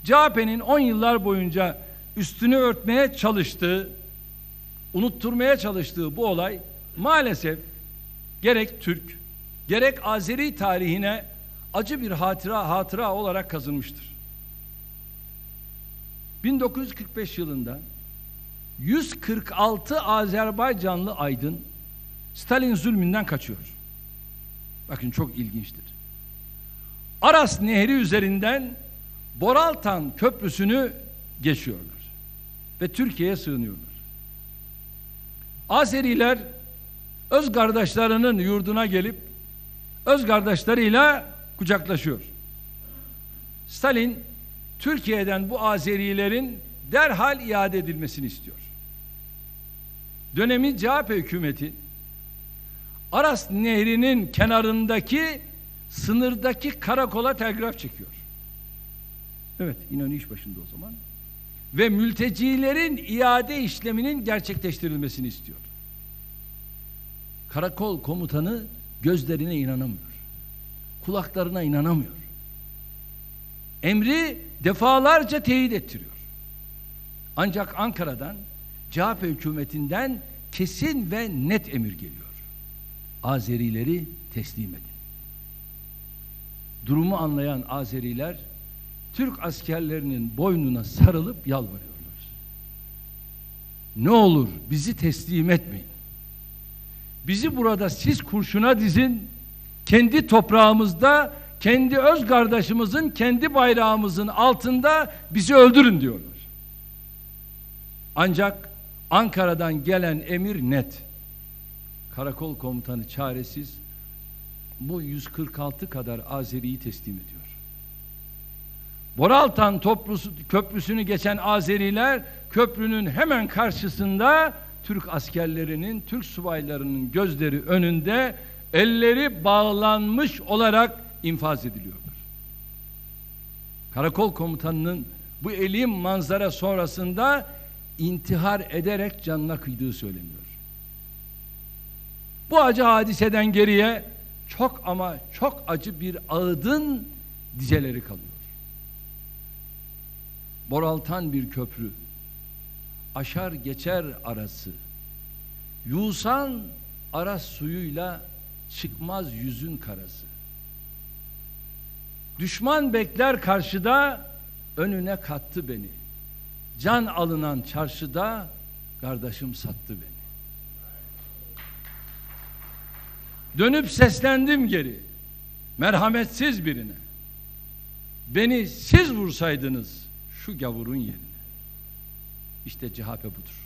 CHP'nin 10 yıllar boyunca üstünü örtmeye çalıştığı, unutturmaya çalıştığı bu olay maalesef gerek Türk, gerek Azeri tarihine acı bir hatıra olarak kazınmıştır. 1945 yılında 146 Azerbaycanlı aydın Stalin zulmünden kaçıyor. Bakın çok ilginçtir. Aras Nehri üzerinden Boraltan Köprüsü'nü geçiyorlar ve Türkiye'ye sığınıyorlar. Azeriler öz kardeşlerinin yurduna gelip öz kardeşleriyle kucaklaşıyor. Stalin Türkiye'den bu Azerilerin derhal iade edilmesini istiyor. Dönemin CHP hükümeti Aras Nehri'nin kenarındaki sınırdaki karakola telgraf çekiyor. Evet, İnönü iş başında o zaman. Ve mültecilerin iade işleminin gerçekleştirilmesini istiyor. Karakol komutanı gözlerine inanamıyor. Kulaklarına inanamıyor. Emri defalarca teyit ettiriyor. Ancak Ankara'dan, CHP hükümetinden kesin ve net emir geliyor. Azerileri teslim edin. Durumu anlayan Azeriler Türk askerlerinin boynuna sarılıp yalvarıyorlar. Ne olur bizi teslim etmeyin. Bizi burada siz kurşuna dizin, kendi toprağımızda, kendi öz kardeşimizin, kendi bayrağımızın altında bizi öldürün diyorlar. Ancak Ankara'dan gelen emir net. Karakol komutanı çaresiz bu 146 kadar Azeri'yi teslim ediyor. Boraltan Köprüsü'nü geçen Azeriler köprünün hemen karşısında Türk askerlerinin, Türk subaylarının gözleri önünde elleri bağlanmış olarak infaz ediliyorlar. Karakol komutanının bu elim manzara sonrasında intihar ederek canına kıydığı söyleniyor. Bu acı hadiseden geriye çok ama çok acı bir ağıdın dizeleri kalıyor. Boraltan bir köprü, aşar geçer arası, yusan Aras suyuyla çıkmaz yüzün karası. Düşman bekler karşıda, önüne kattı beni. Can alınan çarşıda, kardeşim sattı beni. Dönüp seslendim geri, merhametsiz birine. Beni siz vursaydınız şu gavurun yerine. İşte CHP budur.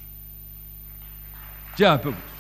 CHP budur.